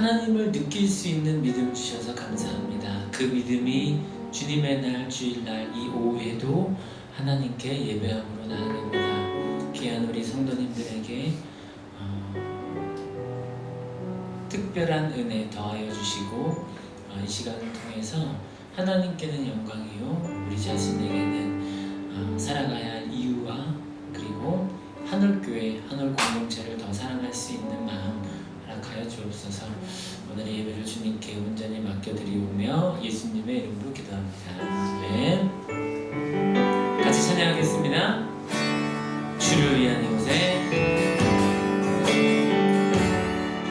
하나님을 느낄 수 있는 믿음 주셔서 감사합니다. 그 믿음이 주님의 날, 주일날 이 오후에도 하나님께 예배함으로 나아갑니다. 귀한 우리 성도님들에게 특별한 은혜 더하여 주시고 이 시간을 통해서 하나님께는 영광이요 우리 자신에게는 살아가야 할 이유와 그리고 하늘교회, 하늘 공동체를 더 사랑할 수 있는 마음 허락하여 주옵소서. 오늘의 예배를 주님께 온전히 맡겨드리오며 예수님의 이름으로 기도합니다. 아멘. 같이 찬양하겠습니다. 주를 위한 이곳에,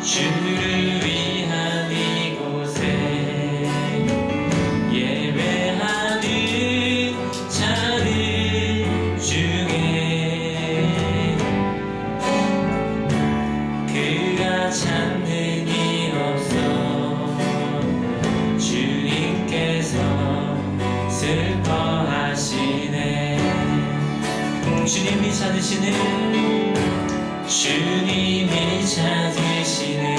주를 위한 이곳에 예배하는 자들 중에 그가 찾는 일 없어. 주님께서 슬퍼하시네. 주님이 찾으시는, 주님이 찾으시네.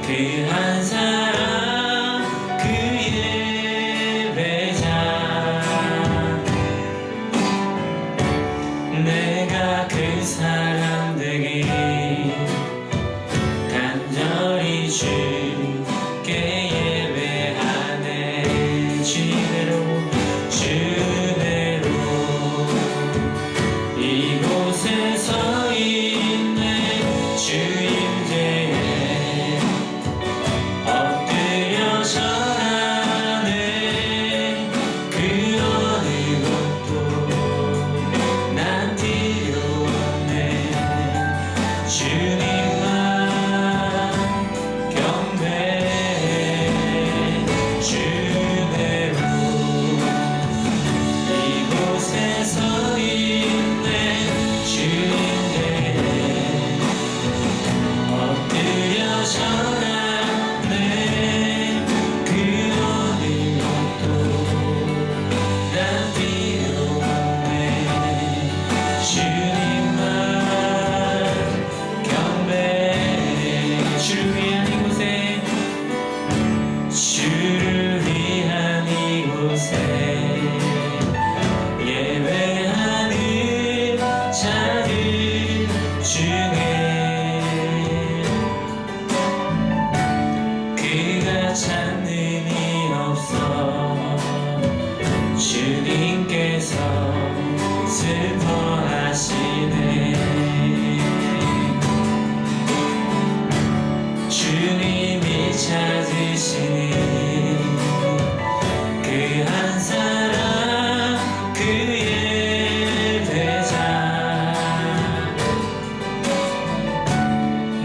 그 한 사람, 그 예배자. 내가 그 사람 되길 간절히 주께 예배하네. 주대로 주대로 이곳에 서 있네. 주 임재에 엎드려 절하네. 그 어느 것도 난 필요 없네. 주님만 경배해. 주대로 이곳에 서 있네. 주님께 엎드려 절하네. 그 어느 것도 난 필요 없네. 주님만 경배해. 주를 위한 이곳에, 주를 위한 이곳에 예배하는 자들 중에 그가 찾는 일 없어. 주님께서 슬퍼하시네. 주님이 찾으시니 그 한 사람, 그 예배자.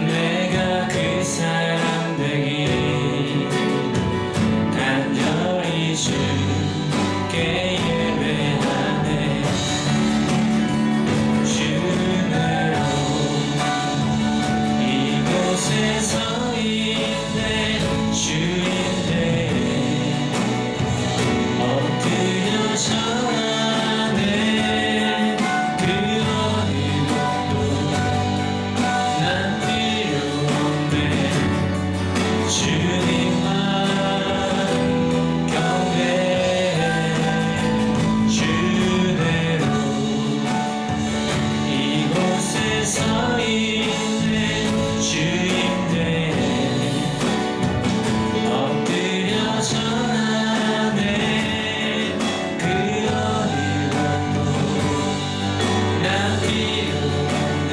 내가 그 사람 되길 간절히 주께 예배하네. 주대로 이곳에 서 있네. 주인데 엎드려 절하네. 그 어느 것도 난 필요 없네. 주님만 경배해. 주대로 이곳에 서 있네. 주임대에 엎드려 절하네. 그 어느 것도 난 필요 없네.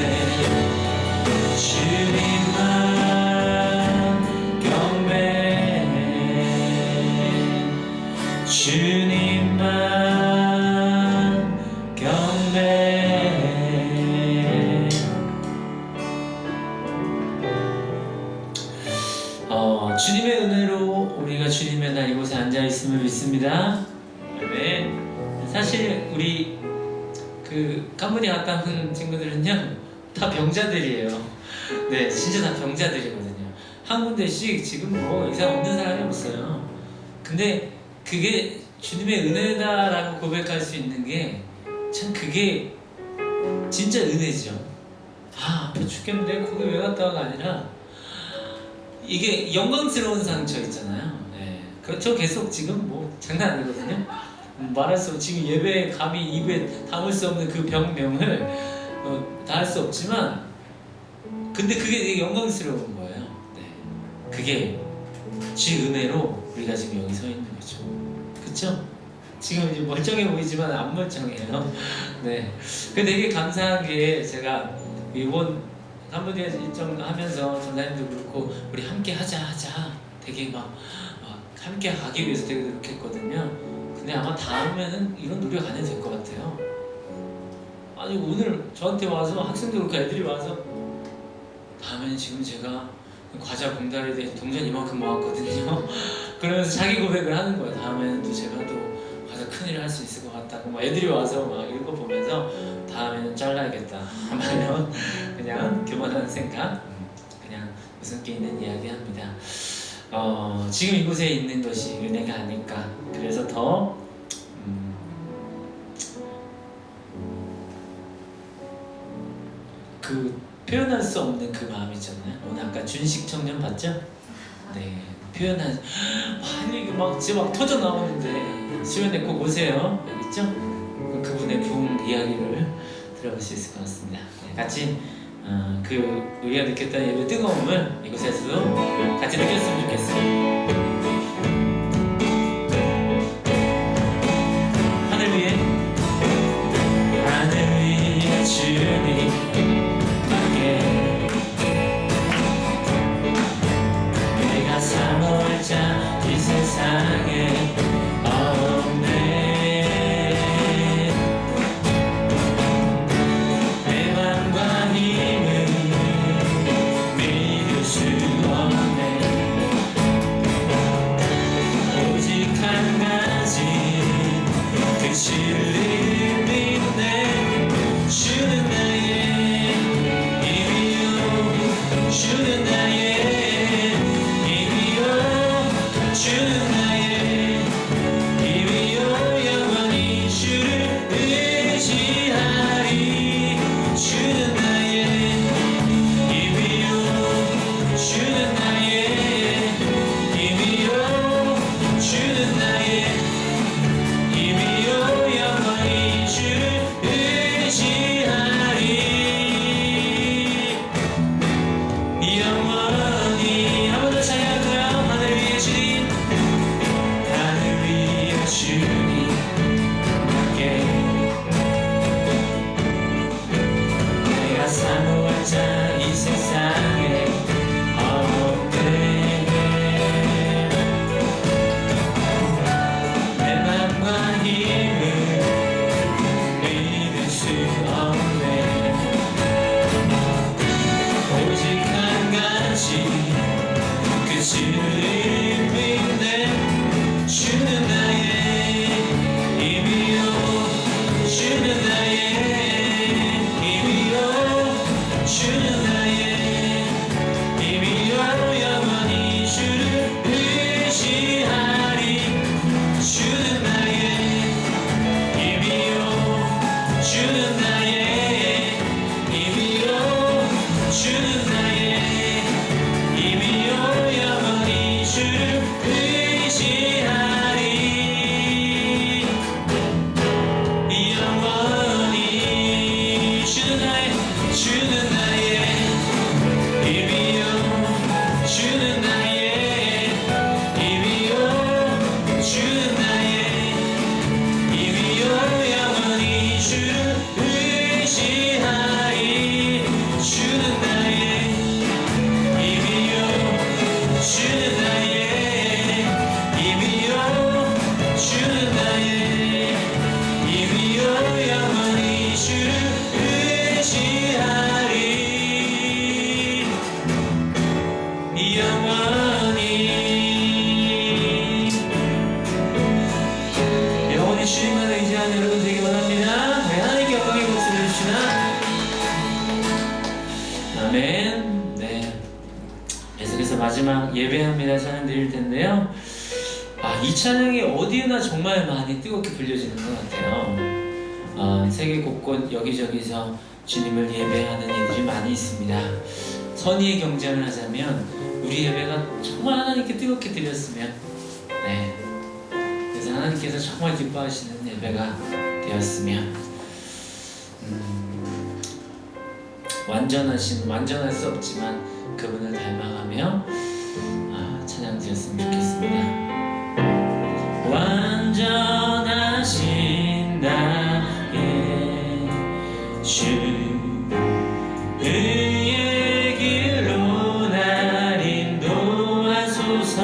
주님만 경배해. 주님만 경배해. 주님의 은혜로 우리가 주님의 날 이곳에 앉아있음을 믿습니다. 네. 사실 우리 그 캄보디아 갔다 온 친구들은요 다 병자들이에요. 네, 진짜 다 병자들이거든요. 한 군데씩 지금 뭐 이상 없는 사람이 없어요. 근데 그게 주님의 은혜다라고 고백할 수 있는 게 참 그게 진짜 은혜죠. 아, 아파 죽겠는데 거기 왜 갔다 와가 아니라 이게 영광스러운 상처 있잖아요. 네. 그렇죠. 계속 지금 뭐 장난 아니거든요. 말할 수 없, 지금 예배에 감히 입에 담을 수 없는 그 병명을 다 할 수 없지만, 근데 그게 되게 영광스러운 거예요. 네. 그게 주 은혜로 우리가 지금 여기 서 있는 거죠. 그쵸? 지금 이제 멀쩡해 보이지만 안 멀쩡해요. 네. 그 되게 감사한 게, 제가 이번 캄보디아 일정 하면서 전사님도 그렇고 우리 함께 하자 되게 막 함께 가기 위해서 되게 노력했거든요. 근데 아마 다음에는 이런 노력 안 해도 될 것 같아요. 아니 오늘 저한테 와서 학생들 그렇고 애들이 와서 다음에는 지금 제가 과자 봉다리에 대해서 동전 이만큼 모았거든요. 그러면서 자기 고백을 하는 거예요. 다음에는 또 제가 또 과자 큰일을 할 수 있을 것 같다고 막 애들이 와서 막 이거 보면서 다음에는 잘라야겠다 하면 그냥 교만한 생각, 그냥 웃음기 있는 이야기 합니다. 지금 이곳에 있는 것이 은혜가 아닐까. 그래서 더 그 표현할 수 없는 그 마음 있잖아요. 오늘 아까 준식 청년 봤죠? 네, 표현한 이게 막 진짜 막 터져 나오는데 수련회 꼭 오세요. 여기 있죠? 그분의 부흥 이야기를 들어볼 수 있을 것 같습니다. 네, 같이 그 우리가 느꼈던 예배 뜨거움을 이곳에서도 같이 느꼈으면 좋겠어요. 하늘 위에 주님 사모자 이 세상에 없네. 내 맘과 힘을 믿을 수 없네. 오직 한 가지 그 진리를 믿네. 주는 나의 힘이요, 주는 나의 주는 나의 힘이요, 영원히 주를 의지하리. 주는 나의 힘이요, 주는 나의 힘이요, 주는 나의 힘이요, 영원히 주를 의지하리. 영원히. 한 번 더 찬양할까요? 하늘 위에 주님, 주님 함께. 내가 사모할 자 이 세상에 없네. 내 맘과 힘을 믿을 수 없네. 오직 한 가지 그 진리를 믿네. 주는 나의 힘이요, 주는 나의 힘이요, 주는 나의 힘이요, 영원히 주를 의지하리. 주는 나의 힘이요, 주는 나의 힘이요, 주는 나의 힘이요, 영원히 주를 의지하리. 영원히 주는 나의 힘이요, 주는 나의 힘이요, 주는 나의 힘이요, 영원히 주를 의지하리. 주는 나의 힘이요, 주는 나의 힘이요, 주는 나의 힘이요, 영원히 주를 의지하리. 영원히 주님만 의지하는 여러분 되기 원합니다. 네, 하나님께 영광의 박수를 주시나. 아멘. 네, 계속해서 마지막 예배합니다 찬양 드릴 텐데요. 이 찬양이 어디에나 정말 많이 뜨겁게 불려지는 것 같아요. 세계 곳곳 여기저기서 주님을 예배하는 이들이 많이 있습니다. 선의의 경쟁을 하자면 우리 예배가 정말 하나님께 뜨겁게 드렸으면, 네, 그래서 하나님께서 정말 기뻐하시는 예배가 되었으면, 완전할 수 없지만 그분을 닮아가며 찬양 드렸으면 좋겠습니다. 완전하신 나의 주, 의의 길로 날 인도하소서.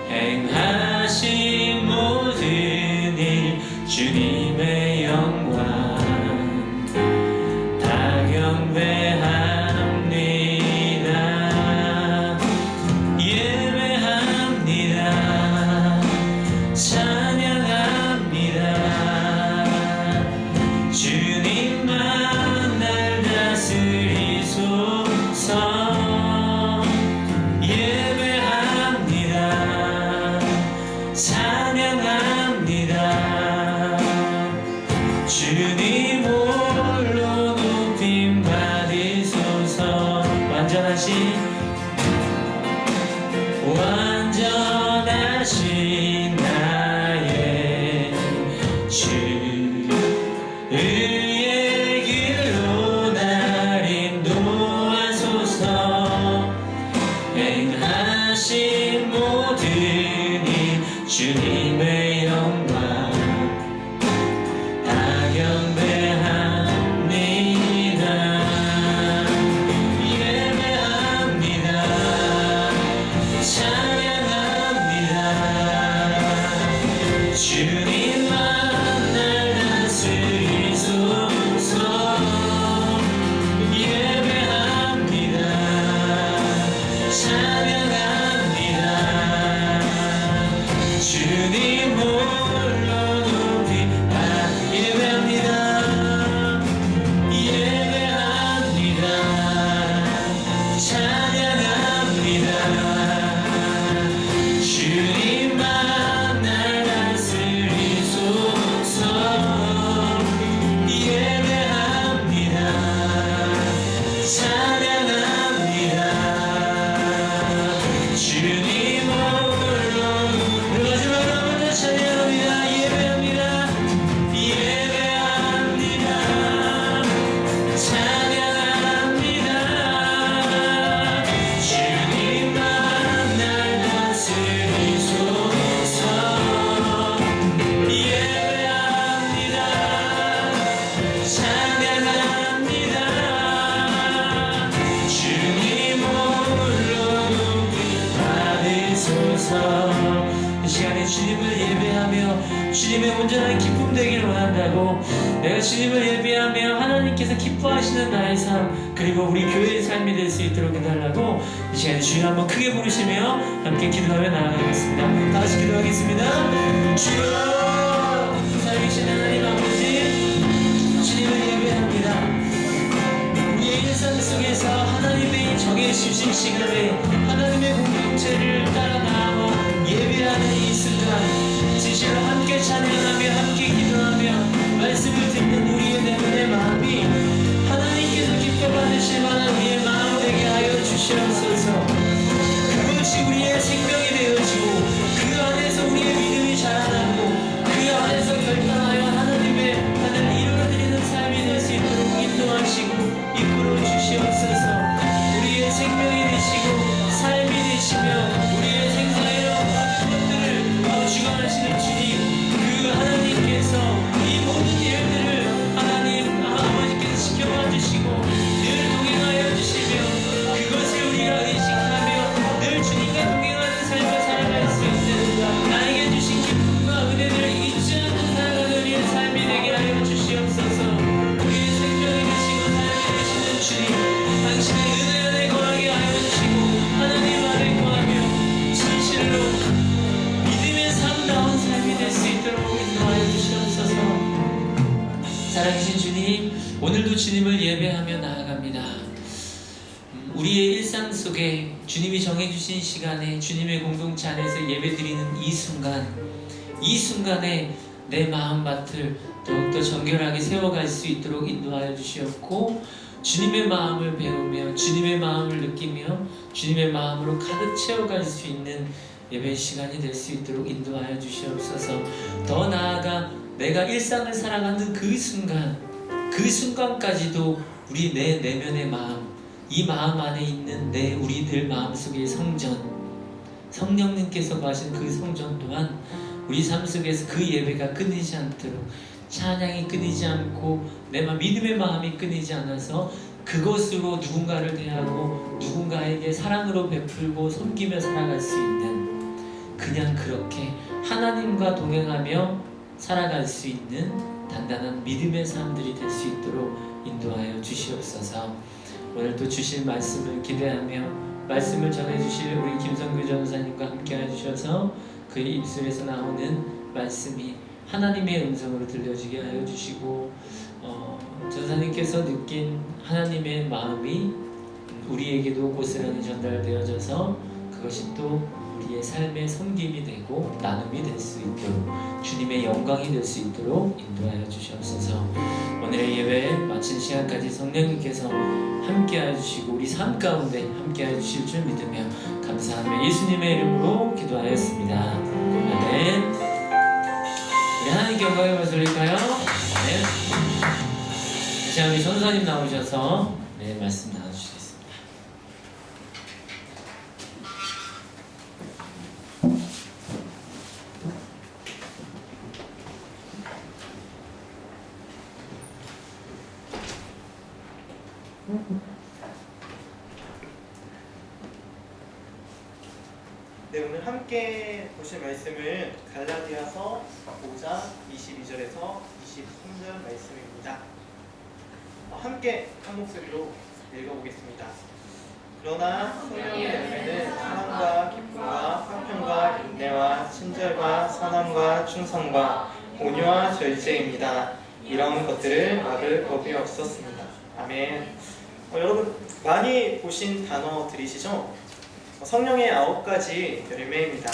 행하신 모든 일 주님의 영광 다 경배합니다. 예배합니다. 찬양합니다. 주님만 날 다스리소서. 예배합니다. 찬양합니다. 주님 홀로 높임 받으소서. 완전하신 나의 주, 의의 길로 날 인도하소서. 행하신 모든 일 주님의 영광 다 경배합니다. 예배합니다. 찬양합니다. 주님만 날 다스리소서. 예배합니다. 찬양합니다. 주님 홀로 높이 예배합니다. 예배합니다. 찬양합니다. 주님만 날 다스리소서. 예배합니다. 찬양합니다. 주님 홀로 마지막으로 한번 더 찬양합니다. 예배합니다. 예배합니다. 찬양합니다. 주님만 날 다스리소서. 예배합니다. 찬양합니다. 주님 홀로 높이 받으소서. 이 시간에 주님을 예배하며 주님의 온전한 기쁨 되기를 원한다고, 내가 주님을 예배하며 하나님께서 기뻐하시는 나의 삶, 그리고 우리 교회의 삶이 될 수 있도록 해달라고 이 시간에 주님 한번 크게 부르시며 함께 기도하며 나아가겠습니다. 다 같이 기도하겠습니다. 주여, 살아계신 하나님 아버지, 주님을 예배합니다. 우리의 일상 속에서 하나님의 정해주신 시간에 하나님의 공동체를 따라 나아가 예배하는 이 순간, 진실로 함께 찬양하며 함께 기도하며 말씀을 듣는 우리의 내면의 마음이 하나님께서 기뻐 받으실 만한 우리의 마음 되게 하여 주시옵소서. 그것이 우리의 생명이 되어지고 그 안에서 우리의 믿음이 자라나고 그 안에서 결단하여 하나님의 하늘 이루어드리는 삶이 될 수 있도록 인도하시고 이끌어 주시옵소서. 우리의 생명이 되시고 삶이 되시며 우리의 생사의 것들을 주관하시는 주님, 그 하나님께서 이 모든 일들을 하나님 아버지께서 지켜봐 주시고 늘 동행하여 주시며 그것을 우리가 의식하며 늘 주님과 동행하는 삶을 살아갈 수 있는 나에게 주신 기쁨과 은혜를 잊지 않는 살아가는 우리의 삶이 되게 하여 주시옵소서. 우리의 생명이 되시고 삶이 되시는 주님, 당신의 은혜 안에 거하게 하여 주시고 하나님 안에 거하며 진실로 믿음의 삶다운 삶이 될 수 있도록 인도하여 주시옵소서. 살아계신 주님, 오늘도 주님을 예배하며 나아갑니다. 우리의 일상 속에 주님이 정해주신 시간에 주님의 공동체 안에서 예배드리는 이 순간에 내 마음밭을 더욱더 정결하게 세워갈 수 있도록 인도하여 주시옵고, 주님의 마음을 배우며 주님의 마음을 느끼며 주님의 마음으로 가득 채워갈 수 있는 예배 시간이 될 수 있도록 인도하여 주시옵소서. 더 나아가 내가 일상을 살아가는 그 순간까지도 우리 내 내면의 마음, 이 마음 안에 있는 우리들 마음속의 성령님께서 가신 그 성전 또한 우리 삶 속에서 그 예배가 끊이지 않도록, 찬양이 끊이지 않고 내 믿음의 마음이 끊이지 않아서 그것으로 누군가를 대하고 누군가에게 사랑으로 베풀고 섬기며 살아갈 수 있는, 그냥 그렇게 하나님과 동행하며 살아갈 수 있는 단단한 믿음의 사람들이 될 수 있도록 인도하여 주시옵소서. 오늘도 주실 말씀을 기대하며 말씀을 전해주실 우리 김성규 전사님과 함께 해주셔서 그의 입술에서 나오는 말씀이 하나님의 음성으로 들려지게 하여 주시고, 전사님께서 느낀 하나님의 마음이 우리에게도 고스란히 전달되어져서 그것이 또 우리의 삶의 섬김이 되고 나눔이 될 수 있도록, 주님의 영광이 될 수 있도록 인도하여 주시옵소서. 오늘의 예배 마친 시간까지 성령님께서 함께하여 주시고 우리 삶 가운데 함께하여 주실 줄 믿으며 감사하며 예수님의 이름으로 기도하였습니다. 아멘. 우리 하나님께 영광의 말씀 드릴까요? 네. 자, 우리 전사님 나오셔서 말씀 나눠주시겠습니다. 네, 오늘 함께 보실 말씀은 갈라디아서 5장 22절에서 23절 말씀입니다. 함께 한 목소리로 읽어보겠습니다. 그러나 성령의 열매는 사랑과 기쁨과 화평과 인내와 친절과 선함과 충성과 온유와 절제입니다. 이런 것들을 막을 법이 없었습니다. 아멘. 여러분 많이 보신 단어들이시죠? 성령의 9가지 열매입니다.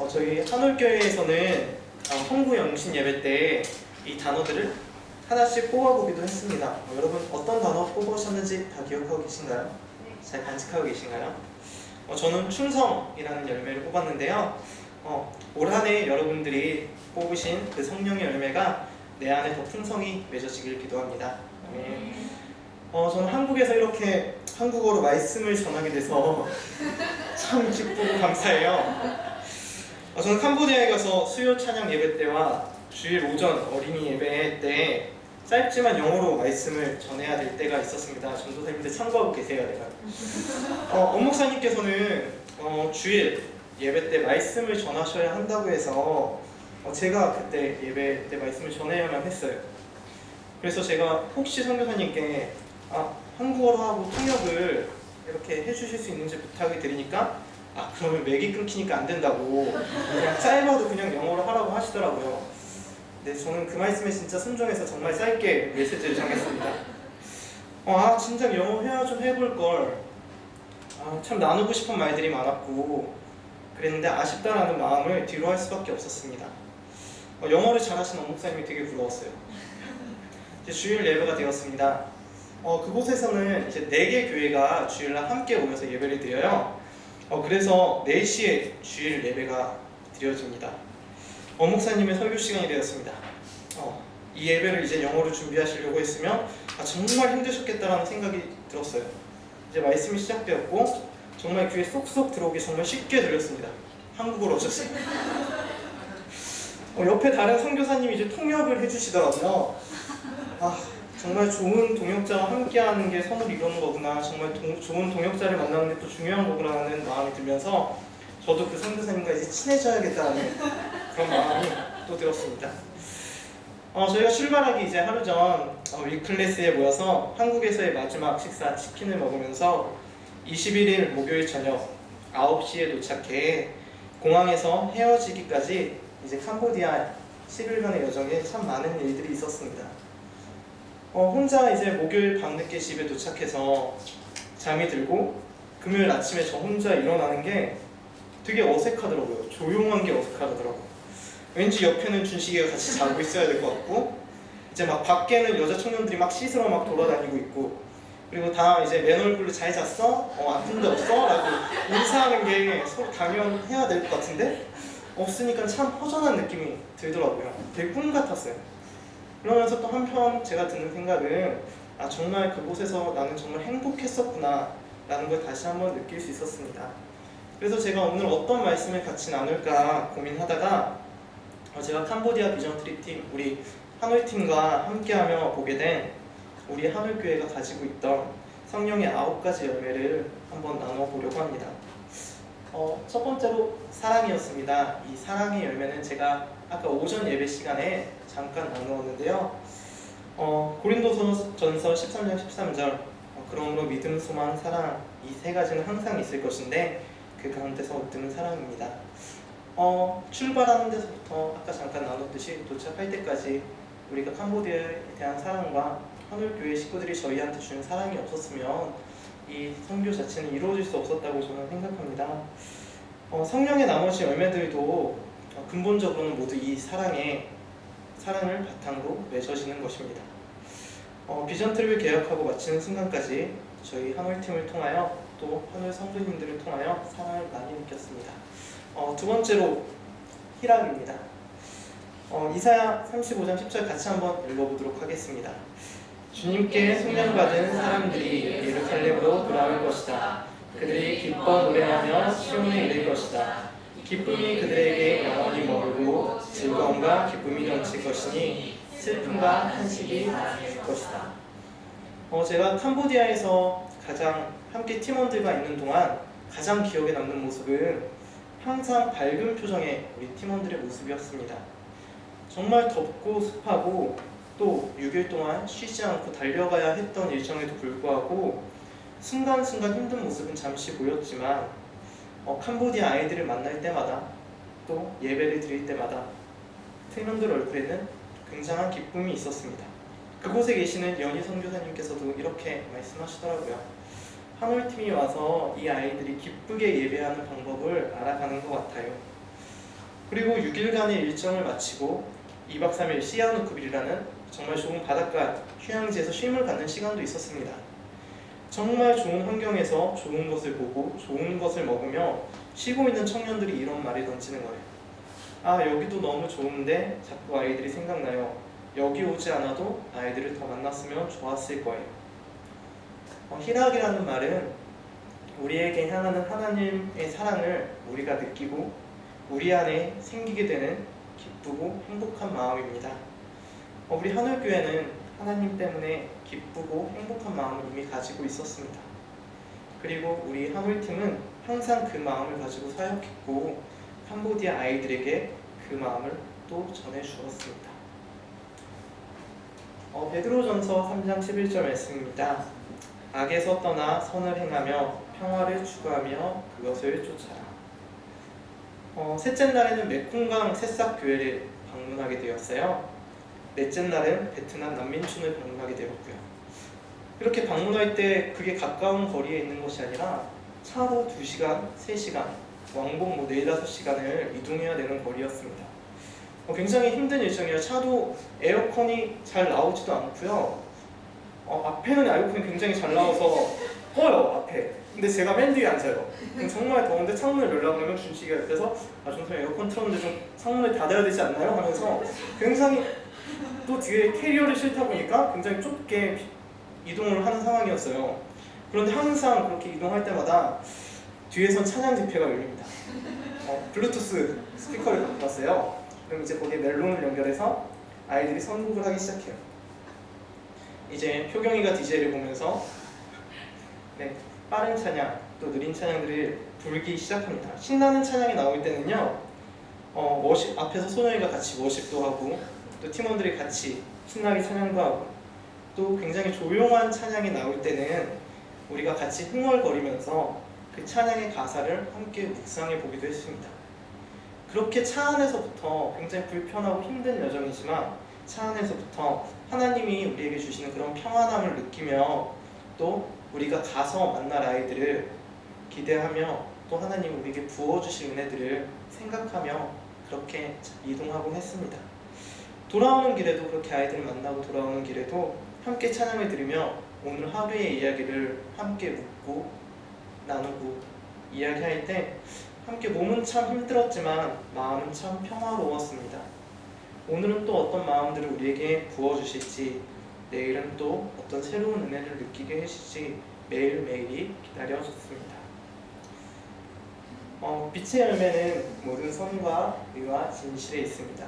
저희 한올교회에서는 성구 영신 예배 때 이 단어들을 하나씩 뽑아보기도 했습니다. 여러분 어떤 단어 뽑으셨는지 다 기억하고 계신가요? 잘 간직하고 계신가요? 저는 충성이라는 열매를 뽑았는데요. 올 한 해 여러분들이 뽑으신 그 성령의 열매가 내 안에 더 풍성히 맺어지길 기도합니다. 저는 한국에서 이렇게 한국어로 말씀을 전하게 돼서 참 기쁘고 감사해요. 저는 캄보디아에 가서 수요 찬양 예배 때와 주일 오전 어린이 예배 때 짧지만 영어로 말씀을 전해야 될 때가 있었습니다. 전도사님들 참고하고 계세요. 엄 목사님께서는 주일 예배 때 말씀을 전하셔야 한다고 해서 제가 그때 예배 때 말씀을 전해야만 했어요. 그래서 제가 혹시 선교사님께 한국어로 하고 통역을 이렇게 해주실 수 있는지 부탁을 드리니까 그러면 맥이 끊기니까 안 된다고 그냥 짧아도 그냥 영어로 하라고 하시더라고요. 네, 저는 그 말씀에 진짜 순종해서 정말 짧게 메시지를 정했습니다. 진짜 영어 좀 해볼걸. 참 나누고 싶은 말들이 많았고 그랬는데 아쉽다라는 마음을 뒤로 할 수밖에 없었습니다. 영어를 잘하시는 엄 목사님이 되게 부러웠어요. 이제 주일 예배가 되었습니다. 그곳에서는 이제 4개 교회가 주일날 함께 모여서 예배를 드려요. 그래서 4시에 주일 예배가 드려집니다. 목사님의 설교 시간이 되었습니다. 이 예배를 이제 영어로 준비하시려고 했으면 정말 힘드셨겠다라는 생각이 들었어요. 이제 말씀이 시작되었고 정말 귀에 쏙쏙 들어오기 정말 쉽게 들렸습니다. 한국어로 오셨어요. 옆에 다른 선교사님이 이제 통역을 해주시더라고요. 정말 좋은 동역자와 함께하는 게 선을 이루는 거구나, 정말 좋은 동역자를 만나는 게 또 중요한 거구나라는 마음이 들면서 저도 그 선교사님과 이제 친해져야겠다는 그런 마음이 또 들었습니다. 저희가 출발하기 이제 하루 전 위클래스에 모여서 한국에서의 마지막 식사 치킨을 먹으면서 21일 목요일 저녁 9시에 도착해 공항에서 헤어지기까지 이제 캄보디아 11년의 여정에 참 많은 일들이 있었습니다. 혼자 이제 목요일 밤늦게 집에 도착해서 잠이 들고 금요일 아침에 저 혼자 일어나는 게 되게 어색하더라고요. 조용한 게 어색하더라고요. 왠지 옆에는 준식이가 같이 자고 있어야 될 것 같고 이제 막 밖에는 여자 청년들이 막 씻으러 막 돌아다니고 있고 그리고 다 이제 맨 얼굴로 잘 잤어? 아픈 데 없어? 라고 인사하는 게 서로 당연해야 될 것 같은데 없으니까 참 허전한 느낌이 들더라고요. 되게 꿈 같았어요. 그러면서 또 한편 제가 드는 생각은 정말 그곳에서 나는 정말 행복했었구나 라는 걸 다시 한번 느낄 수 있었습니다. 그래서 제가 오늘 어떤 말씀을 같이 나눌까 고민하다가 제가 캄보디아 비전 트립 팀, 우리 하노이 팀과 함께하며 보게 된 우리 하늘교회가 가지고 있던 성령의 9가지 열매를 한번 나눠보려고 합니다. 첫 번째로 사랑이었습니다. 이 사랑의 열매는 제가 아까 오전 예배 시간에 잠깐 나누었는데요. 고린도전서 13장 13절 그러므로 믿음, 소망, 사랑 이 세 가지는 항상 있을 것인데 그 가운데서 얻는 사랑입니다. 출발하는 데서부터 아까 잠깐 나눴듯이 도착할 때까지 우리가 캄보디아에 대한 사랑과 하늘교회 식구들이 저희한테 주는 사랑이 없었으면 이 선교 자체는 이루어질 수 없었다고 저는 생각합니다. 성령의 나머지 열매들도 근본적으로는 모두 이 사랑을 바탕으로 맺어지는 것입니다. 비전 트립을 계약하고 마치는 순간까지 저희 하늘팀을 통하여 또 하늘 성도님들을 통하여 사랑을 많이 느꼈습니다. 두 번째로 희락입니다. 이사야 35장 10절 같이 한번 읽어보도록 하겠습니다. 주님께 속량받은 사람들이 예루살렘으로 돌아올 것이다. 그들이 기뻐 노래하며 시온에 이를 것이다. 기쁨이 그들에게 영원히 머물고 즐거움과 기쁨이 넘칠 것이니 슬픔과 한식이 사라질 것이다. 제가 캄보디아에서 가장 함께 팀원들과 있는 동안 가장 기억에 남는 모습은 항상 밝은 표정의 우리 팀원들의 모습이었습니다. 정말 덥고 습하고 또 6일 동안 쉬지 않고 달려가야 했던 일정에도 불구하고 순간순간 힘든 모습은 잠시 보였지만 캄보디아 아이들을 만날 때마다 또 예배를 드릴 때마다 팀원들 얼굴에는 굉장한 기쁨이 있었습니다. 그곳에 계시는 연희 선교사님께서도 이렇게 말씀하시더라고요. 하늘팀이 와서 이 아이들이 기쁘게 예배하는 방법을 알아가는 것 같아요. 그리고 6일간의 일정을 마치고 2박 3일 시아누쿠빌이라는 정말 좋은 바닷가 휴양지에서 쉼을 갖는 시간도 있었습니다. 정말 좋은 환경에서 좋은 것을 보고 좋은 것을 먹으며 쉬고 있는 청년들이 이런 말을 던지는 거예요. 여기도 너무 좋은데 자꾸 아이들이 생각나요. 여기 오지 않아도 아이들을 더 만났으면 좋았을 거예요. 희락이라는 말은 우리에게 향하는 하나님의 사랑을 우리가 느끼고 우리 안에 생기게 되는 기쁘고 행복한 마음입니다. 우리 하늘교회는 하나님 때문에 기쁘고 행복한 마음을 이미 가지고 있었습니다. 그리고 우리 하늘팀은 항상 그 마음을 가지고 사역했고 캄보디아 아이들에게 그 마음을 또 전해주었습니다. 베드로전서 3장 11절 말씀입니다. 악에서 떠나 선을 행하며 평화를 추구하며 그것을 쫓아라. 셋째 날에는 메콩강 새싹교회를 방문하게 되었어요. 넷째 날은 베트남 난민촌을 방문하게 되었고요. 이렇게 방문할 때 그게 가까운 거리에 있는 것이 아니라 차로 2시간, 3시간, 왕복 4-5시간을 이동해야 되는 거리였습니다. 굉장히 힘든 일정이에요. 차도 에어컨이 잘 나오지도 않고요. 앞에는 에어컨이 굉장히 잘 나와서 꺼요, 앞에. 근데 제가 맨 뒤에 앉아요. 정말 더운데 창문을 열려고 하면 준식이가 옆에서 준선이 에어컨 틀었는데 좀 창문을 닫아야 되지 않나요? 하면서 굉장히 또 뒤에 캐리어를 싣다 보니까 굉장히 좁게 이동을 하는 상황이었어요. 그런데 항상 그렇게 이동할 때마다 뒤에선 찬양 집회가 열립니다. 블루투스 스피커를 갖고 왔어요. 그럼 이제 거기에 멜론을 연결해서 아이들이 선곡을 하기 시작해요. 이제 효경이가 DJ를 보면서 빠른 찬양, 또 느린 찬양들을 부르기 시작합니다. 신나는 찬양이 나올 때는요, 워십, 앞에서 소녀이가 같이 워십도 하고 또 팀원들이 같이 신나게 찬양도 하고 또 굉장히 조용한 찬양이 나올 때는 우리가 같이 흥얼거리면서 그 찬양의 가사를 함께 묵상해 보기도 했습니다. 그렇게 차 안에서부터 굉장히 불편하고 힘든 여정이지만 차 안에서부터 하나님이 우리에게 주시는 그런 평안함을 느끼며 또 우리가 가서 만날 아이들을 기대하며 또 하나님 우리에게 부어주실 은혜들을 생각하며 그렇게 이동하곤 했습니다. 돌아오는 길에도 그렇게 아이들을 만나고 돌아오는 길에도 함께 찬양을 들으며 오늘 하루의 이야기를 함께 묻고 나누고 이야기할 때 함께 몸은 참 힘들었지만 마음은 참 평화로웠습니다. 오늘은 또 어떤 마음들을 우리에게 부어주실지, 내일은 또 어떤 새로운 은혜를 느끼게 해주실지 매일매일이 기다려졌습니다. 빛의 열매는 모든 선과 의와 진실에 있습니다.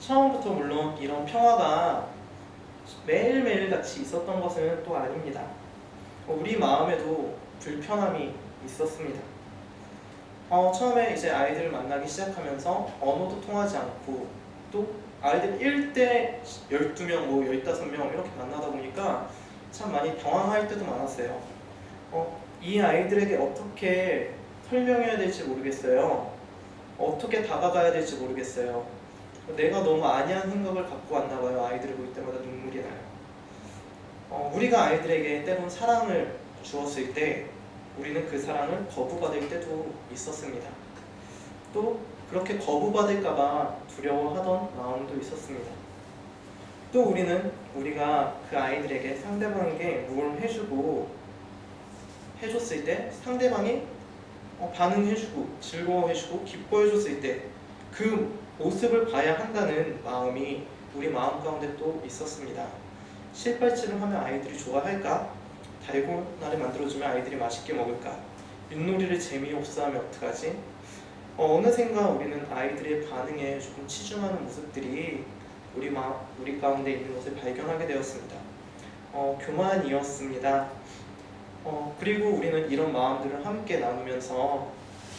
처음부터 물론 이런 평화가 매일매일 같이 있었던 것은 또 아닙니다. 우리 마음에도 불편함이 있었습니다. 처음에 이제 아이들을 만나기 시작하면서 언어도 통하지 않고 또 아이들 1대 12명, 뭐 15명 이렇게 만나다 보니까 참 많이 당황할 때도 많았어요. 이 아이들에게 어떻게 설명해야 될지 모르겠어요. 어떻게 다가가야 될지 모르겠어요. 내가 너무 안이한 생각을 갖고 왔나 봐요. 아이들을 볼 때마다 눈물이 나요. 우리가 아이들에게 때론 사랑을 주었을 때 우리는 그 사랑을 거부받을 때도 있었습니다. 또 그렇게 거부받을까봐 두려워하던 마음도 있었습니다. 또 우리는 우리가 그 아이들에게 상대방에게 뭘 해줬을 때 상대방이 반응해주고 즐거워해주고 기뻐해줬을 때 그 모습을 봐야 한다는 마음이 우리 마음 가운데 또 있었습니다. 실발치를 하면 아이들이 좋아할까? 달고나를 만들어주면 아이들이 맛있게 먹을까? 윷놀이를 재미없어 하면 어떡하지? 어느샌가 우리는 아이들의 반응에 조금 치중하는 모습들이 우리 가운데 있는 것을 발견하게 되었습니다. 교만이었습니다. 그리고 우리는 이런 마음들을 함께 나누면서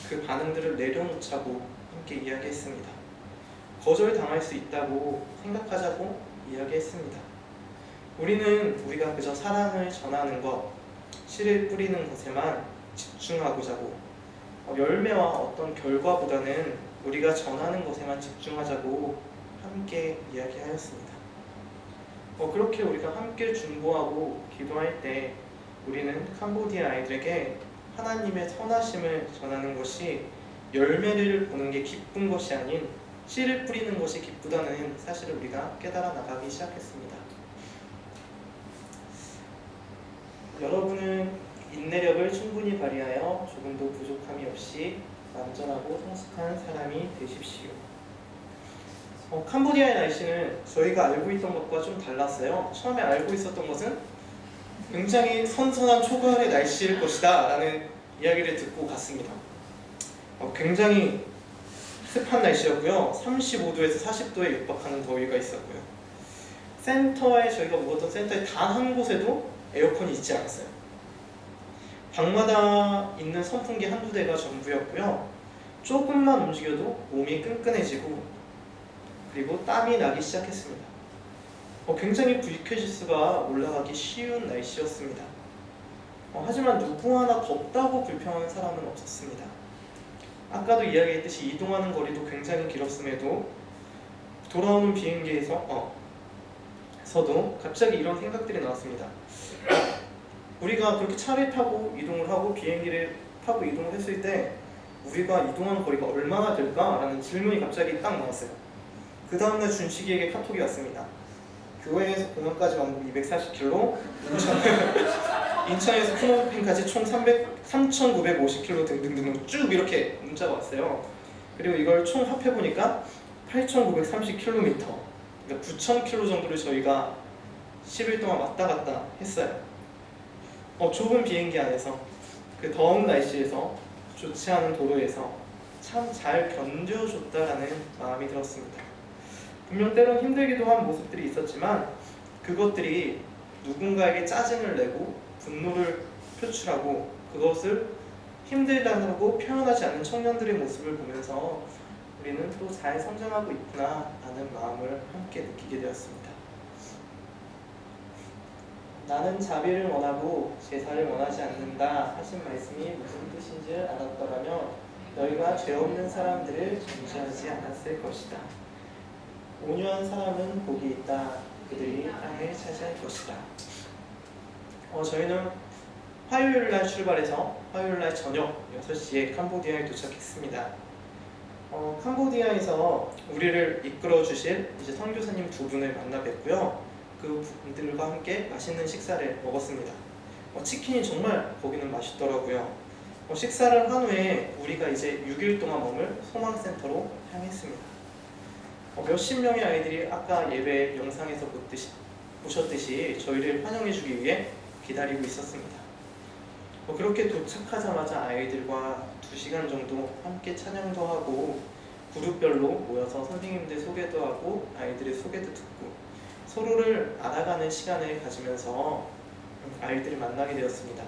그 반응들을 내려놓자고 함께 이야기했습니다. 거절당할 수 있다고 생각하자고 이야기했습니다. 우리가 그저 사랑을 전하는 것, 씨를 뿌리는 것에만 집중하고자 하고 열매와 어떤 결과보다는 우리가 전하는 것에만 집중하자고 함께 이야기하였습니다. 그렇게 우리가 함께 중보하고 기도할 때 우리는 캄보디아 아이들에게 하나님의 선하심을 전하는 것이 열매를 보는 게 기쁜 것이 아닌 씨를 뿌리는 것이 기쁘다는 사실을 우리가 깨달아 나가기 시작했습니다. 여러분은 인내력을 충분히 발휘하여 조금도 부족함이 없이 완전하고 성숙한 사람이 되십시오. 캄보디아의 날씨는 저희가 알고 있던 것과 좀 달랐어요. 처음에 알고 있었던 것은 굉장히 선선한 초가을의 날씨일 것이다 라는 이야기를 듣고 갔습니다. 굉장히 습한 날씨였고요. 35도에서 40도에 육박하는 더위가 있었고요. 센터에 저희가 묵었던 센터에 단 한 곳에도 에어컨이 있지 않았어요. 방마다 있는 선풍기 한두 대가 전부였고요. 조금만 움직여도 몸이 끈끈해지고 그리고 땀이 나기 시작했습니다. 굉장히 불쾌지수가 올라가기 쉬운 날씨였습니다. 하지만 누구 하나 덥다고 불평하는 사람은 없었습니다. 아까도 이야기했듯이 이동하는 거리도 굉장히 길었음에도 돌아오는 비행기에서 서도 갑자기 이런 생각들이 나왔습니다. 우리가 그렇게 차를 타고 이동을 하고 비행기를 타고 이동을 했을 때 우리가 이동하는 거리가 얼마나 될까라는 질문이 갑자기 딱 나왔어요. 그 다음날 준식이에게 카톡이 왔습니다. 교회에서 공항까지 왕복 240km, 인천에서 푸놈펜까지 총 3,950km 등등등 쭉 이렇게 문자가 왔어요. 그리고 이걸 총 합해보니까 8,930km, 그러니까 9,000km 정도를 저희가 10일 동안 왔다 갔다 했어요. 좁은 비행기 안에서 그 더운 날씨에서 좋지 않은 도로에서 참 잘 견뎌줬다라는 마음이 들었습니다. 분명 때론 힘들기도 한 모습들이 있었지만 그것들이 누군가에게 짜증을 내고 분노를 표출하고 그것을 힘들다고 표현하지 않는 청년들의 모습을 보면서 우리는 또 잘 성장하고 있구나 라는 마음을 함께 느끼게 되었습니다. 나는 자비를 원하고 제사를 원하지 않는다 하신 말씀이 무슨 뜻인지 알았더라면 너희가 죄 없는 사람들을 정죄하지 않았을 것이다. 온유한 사람은 복이 있다. 그들이 땅을 차지할 것이다. 저희는 화요일날 출발해서 화요일날 저녁 6시에 캄보디아에 도착했습니다. 캄보디아에서 우리를 이끌어 주실 이제 선교사님 두 분을 만나 뵙고요. 그 분들과 함께 맛있는 식사를 먹었습니다. 치킨이 정말 거기는 맛있더라고요. 식사를 한 후에 우리가 이제 6일 동안 머물 소망센터로 향했습니다. 몇십 명의 아이들이 아까 예배 영상에서 보셨듯이 저희를 환영해주기 위해 기다리고 있었습니다. 그렇게 도착하자마자 아이들과 2시간 정도 함께 찬양도 하고 그룹별로 모여서 선생님들 소개도 하고 아이들의 소개도 듣고 서로를 알아가는 시간을 가지면서 아이들을 만나게 되었습니다.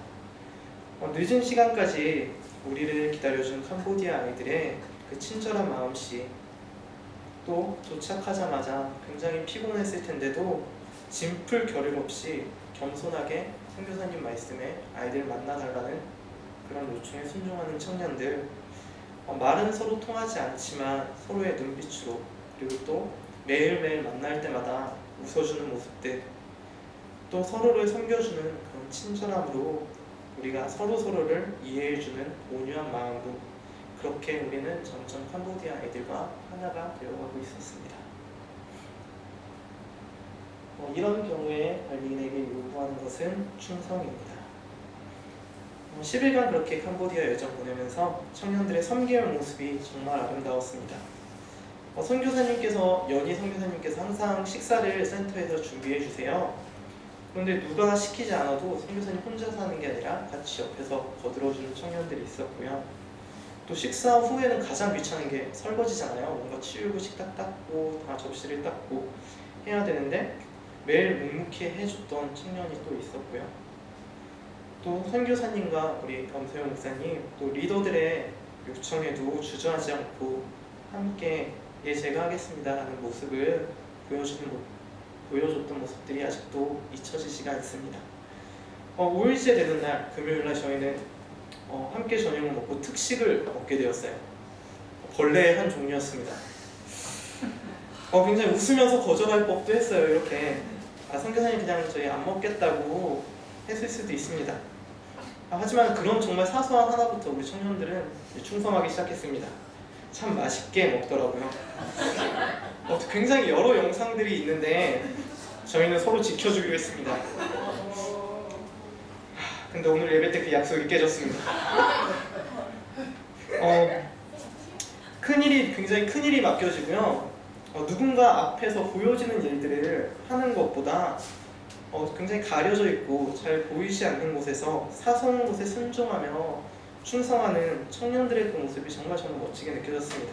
늦은 시간까지 우리를 기다려준 캄보디아 아이들의 그 친절한 마음씨, 또 도착하자마자 굉장히 피곤했을 텐데도 짐풀 겨를 없이 겸손하게 선교사님 말씀에 아이들을 만나달라는 그런 요청에 순종하는 청년들, 말은 서로 통하지 않지만 서로의 눈빛으로, 그리고 또 매일매일 만날 때마다 웃어주는 모습들, 또 서로를 섬겨주는 그런 친절함으로 우리가 서로를 이해해주는 온유한 마음으로 그렇게 우리는 점점 캄보디아 아이들과 하나가 되어가고 있었습니다. 이런 경우에 발리인에게 요구하는 것은 충성입니다. 10일간 그렇게 캄보디아 여정 보내면서 청년들의 섬기는 모습이 정말 아름다웠습니다. 연희 선교사님께서 항상 식사를 센터에서 준비해 주세요. 그런데 누가 시키지 않아도 선교사님 혼자서 하는 게 아니라 같이 옆에서 거들어주는 청년들이 있었고요. 또 식사 후에는 가장 귀찮은 게 설거지잖아요. 뭔가 치우고 식탁 닦고 다 접시를 닦고 해야 되는데 매일 묵묵히 해줬던 청년이 또 있었고요. 또 선교사님과 우리 엄세용 목사님, 또 리더들의 요청에도 주저하지 않고 함께 예 제가 하겠습니다 라는 모습을 보여줬던 모습들이 아직도 잊혀지지가 않습니다. 5일째 되는 날 금요일날 저희는 함께 저녁을 먹고 특식을 먹게 되었어요. 벌레의 한 종류였습니다. 굉장히 웃으면서 거절할 법도 했어요. 이렇게 선교사님 그냥 저희 안 먹겠다고 했을 수도 있습니다. 하지만 그런 정말 사소한 하나부터 우리 청년들은 충성하기 시작했습니다. 참 맛있게 먹더라고요. 굉장히 여러 영상들이 있는데 저희는 서로 지켜주기로 했습니다. 근데 오늘 예배 때 그 약속이 깨졌습니다. 굉장히 큰일이 맡겨지고요. 누군가 앞에서 보여지는 일들을 하는 것보다 굉장히 가려져 있고 잘 보이지 않는 곳에서 사소한 곳에 순종하며 충성하는 청년들의 그 모습이 정말 멋지게 느껴졌습니다.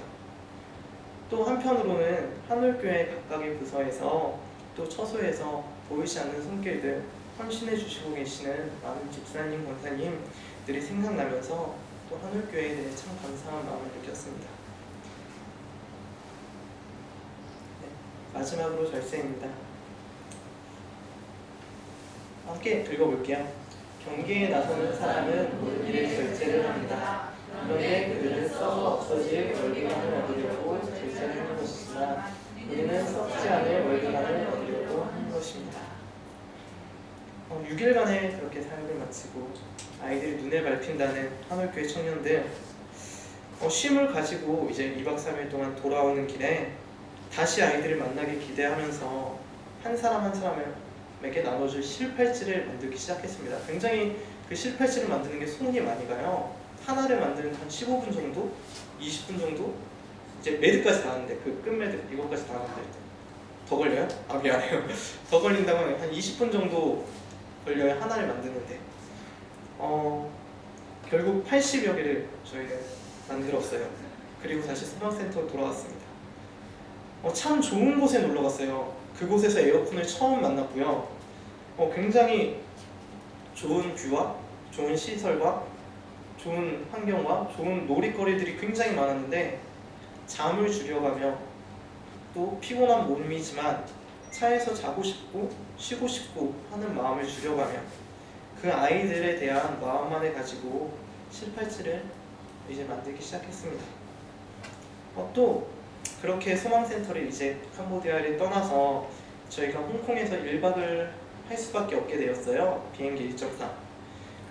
또 한편으로는 한울교회 각각의 부서에서 또 처소에서 보이지 않는 손길들 헌신해 주시고 계시는 많은 집사님, 권사님들이 생각나면서 또 한울교회에 대해 참 감사한 마음을 느꼈습니다. 마지막으로 절세입니다. 함께 읽어볼게요. 경계에 나서는 사람은 물길에 절제를 합니다. 그런데 그들은 썩어 없어질 월급만을 얻으려고 절제를 하는 것이지만 우리는 썩지 않을 월급만을 얻으려고 하는 것입니다. 6일간의 그렇게 사역을 마치고 아이들이 눈에 밟힌다는 한울교회 청년들, 쉼을 가지고 이제 2박 3일 동안 돌아오는 길에 다시 아이들을 만나길 기대하면서 한 사람 한 사람에게 나눠줄 실팔찌를 만들기 시작했습니다. 굉장히 그 실팔찌를 만드는 게 손이 많이 가요. 하나를 만드는 한 15분 정도? 20분 정도? 이제 매듭까지 다 하는데 그 끝매듭 이것까지 다 하는데 더 걸려요? 미안해요. 더 걸린다면 한 20분 정도 걸려요. 하나를 만드는데 결국 80여 개를 저희는 만들었어요. 그리고 다시 소방센터로 돌아왔습니다. 참 좋은 곳에 놀러 갔어요. 그곳에서 에어컨을 처음 만났고요. 굉장히 좋은 뷰와 좋은 시설과 좋은 환경과 좋은 놀이거리들이 굉장히 많았는데 잠을 줄여가며 또 피곤한 몸이지만 차에서 자고 싶고 쉬고 싶고 하는 마음을 줄여가며 그 아이들에 대한 마음만을 가지고 실팔찌를 이제 만들기 시작했습니다. 또 그렇게 소망센터를 이제 캄보디아를 떠나서 저희가 홍콩에서 1박을 할 수밖에 없게 되었어요. 비행기 일정상.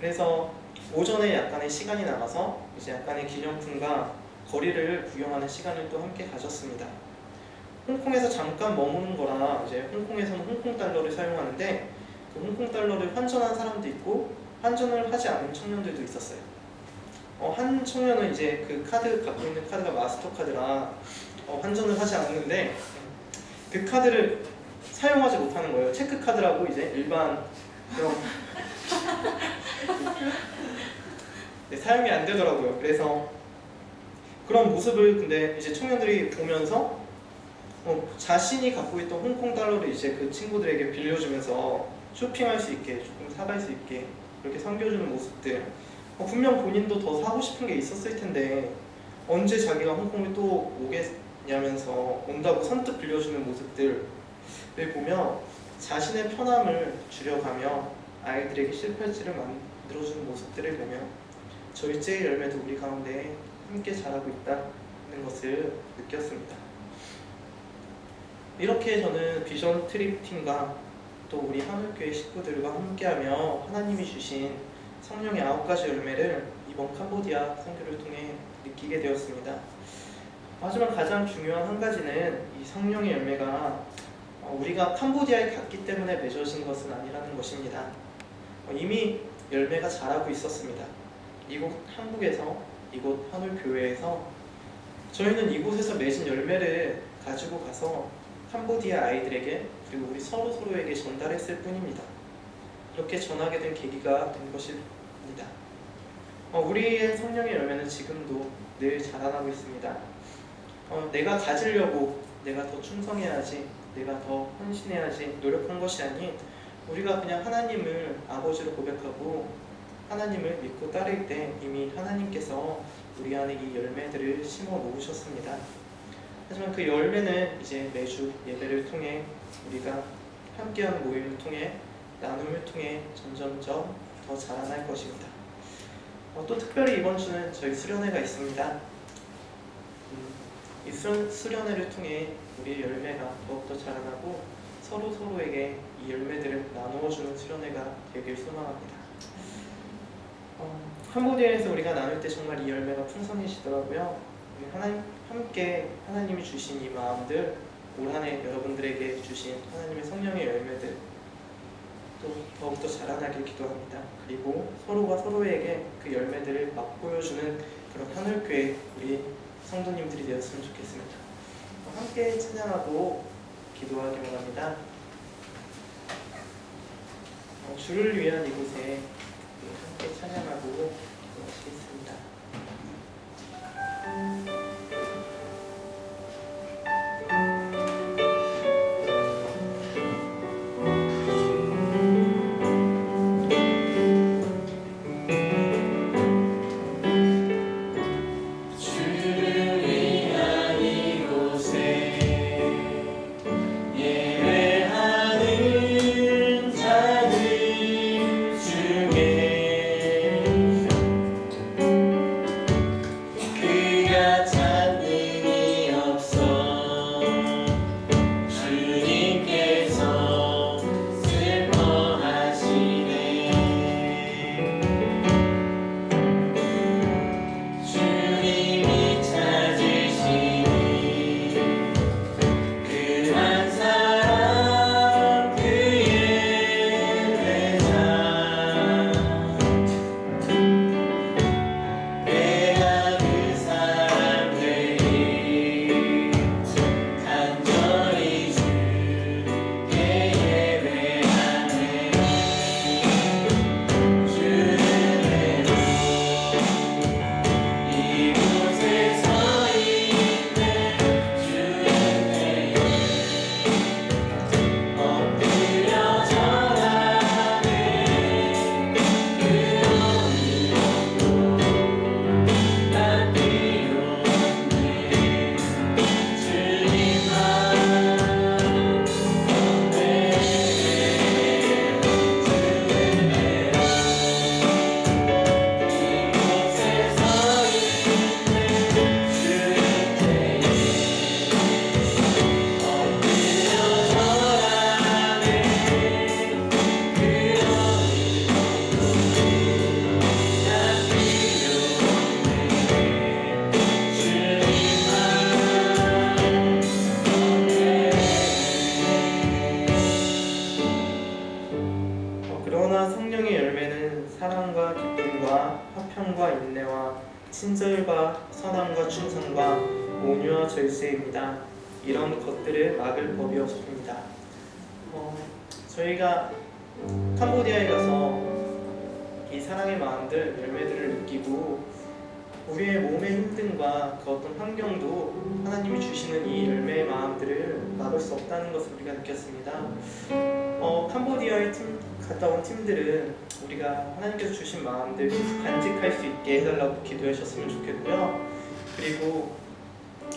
그래서 오전에 약간의 시간이 남아서 이제 약간의 기념품과 거리를 구경하는 시간을 또 함께 가졌습니다. 홍콩에서 잠깐 머무는 거라 이제 홍콩에서는 홍콩 달러를 사용하는데 그 홍콩 달러를 환전한 사람도 있고 환전을 하지 않은 청년들도 있었어요. 한 청년은 이제 그 카드 갖고 있는 카드가 마스터카드라 환전을 하지 않았는데 그 카드를 사용하지 못하는 거예요. 체크카드라고 이제 일반 그런 네, 사용이 안 되더라고요. 그래서 그런 모습을 근데 이제 청년들이 보면서 자신이 갖고 있던 홍콩 달러를 이제 그 친구들에게 빌려주면서 쇼핑할 수 있게 조금 사갈 수 있게 그렇게 섬겨주는 모습들 분명 본인도 더 사고 싶은 게 있었을 텐데 언제 자기가 홍콩에 또 오겠냐면서 온다고 선뜻 빌려주는 모습들을 보며 자신의 편함을 줄여가며 아이들에게 실패지를 만들어주는 모습들을 보며 절제의 열매도 우리 가운데 함께 자라고 있다는 것을 느꼈습니다. 이렇게 저는 비전 트립 팀과 또 우리 하늘교회 식구들과 함께하며 하나님이 주신 성령의 9가지 열매를 이번 캄보디아 선교를 통해 느끼게 되었습니다. 하지만 가장 중요한 한 가지는 이 성령의 열매가 우리가 캄보디아에 갔기 때문에 맺어진 것은 아니라는 것입니다. 이미 열매가 자라고 있었습니다. 이곳 한국에서, 이곳 하늘교회에서 저희는 이곳에서 맺은 열매를 가지고 가서 캄보디아 아이들에게 그리고 우리 서로에게 전달했을 뿐입니다. 그렇게 전하게 된 계기가 된 것입니다. 우리의 성령의 열매는 지금도 늘 자라나고 있습니다. 내가 가지려고 내가 더 충성해야지, 내가 더 헌신해야지 노력한 것이 아닌 우리가 그냥 하나님을 아버지로 고백하고 하나님을 믿고 따를 때 이미 하나님께서 우리 안에 이 열매들을 심어 놓으셨습니다. 하지만 그 열매는 이제 매주 예배를 통해 우리가 함께하는 모임을 통해 나눔을 통해 점점점 더 자라날 것입니다. 또 특별히 이번 주는 저희 수련회가 있습니다. 이 수련회를 통해 우리의 열매가 더욱더 자라나고 서로에게 이 열매들을 나누어주는 수련회가 되길 소망합니다. 캄보디아에서 우리가 나눌 때 정말 이 열매가 풍성해지더라고요. 우리 함께 하나님이 주신 이 마음들, 올 한 해 여러분들에게 주신 하나님의 성령의 열매들 또 더욱더 자라나길 기도합니다. 그리고 서로가 서로에게 그 열매들을 맛보여주는 그런 하늘교회 우리 성도님들이 되었으면 좋겠습니다. 함께 찬양하고 기도하기 원합니다. 주를 위한 이곳에 함께 찬양하고 기도하시겠습니다. 그러나 성령의 열매는 사랑과 기쁨과 화평과 인내와 친절과 선함과 충성과 온유와 절제입니다. 이런 것들을 막을 법이 없습니다. 저희가 캄보디아에 가서 이 사랑의 마음들, 열매들을 느끼고 우리의 몸의 힘듦과 그 어떤 환경도 하나님이 주시는 이 열매의 마음들을 막을 수 없다는 것을 우리가 느꼈습니다. 캄보디아에 갔다 온 팀들은 우리가 하나님께서 주신 마음들 간직할 수 있게 해달라고 기도해 주셨으면 좋겠고요. 그리고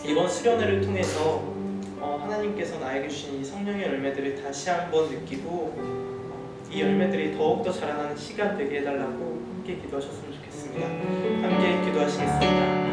이번 수련회를 통해서 하나님께서 나에게 주신 이 성령의 열매들을 다시 한번 느끼고 이 열매들이 더욱더 자라나는 시간 되게 해달라고 함께 기도하셨으면 좋겠습니다. 함께 기도하시겠습니다.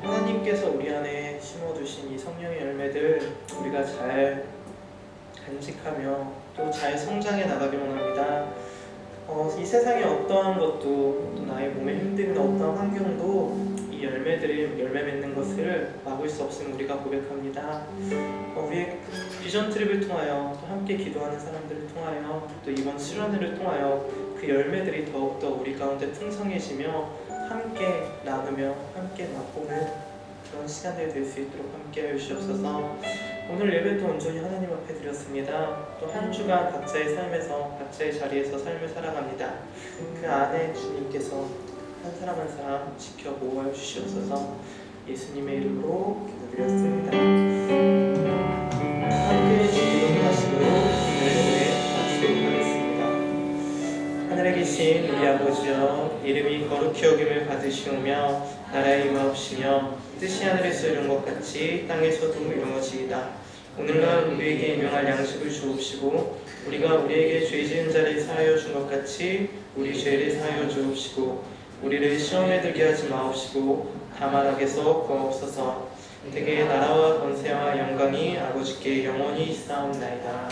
하나님께서 우리 안에 심어두신 이 성령의 열매들 우리가 잘 간직하며 또 잘 성장해 나가기 원합니다. 이 세상의 어떠한 것도 또 나의 몸의 힘듦이나 어떠한 환경도 이 열매들을 열매 맺는 것을 막을 수 없음을 우리가 고백합니다. 우리의 비전 트립을 통하여 또 함께 기도하는 사람들을 통하여 또 이번 수련회를 통하여 그 열매들이 더욱더 우리 가운데 풍성해지며 함께 나누며 함께 맛보는 그런 시간들이 될 수 있도록 함께 해주시옵소서. 오늘 예배도 온전히 하나님 앞에 드렸습니다. 또 한 주간 각자의 삶에서 각자의 자리에서 삶을 살아갑니다. 그 안에 주님께서 한 사람 한 사람 지켜 보호해 주시옵소서. 예수님의 이름으로 기도드렸습니다. 함께 기도하시고 기도의 마치도록 하겠습니다. 하늘에 계신 우리 아버지여, 이름이 거룩히 여김을 받으시오며 나라의 임하옵시며 뜻이 하늘에서 이룬 것 같이 땅에서도 이루어지이다. 오늘날 우리에게 일용할 양식을 주옵시고 우리가 우리에게 죄 지은 자를 사하여 준 것 같이 우리 죄를 사하여 주옵시고 우리를 시험에 들게 하지 마옵시고 다만 악에서 구하옵소서. 대개 나라와 권세와 영광이 아버지께 영원히 있사옵나이다.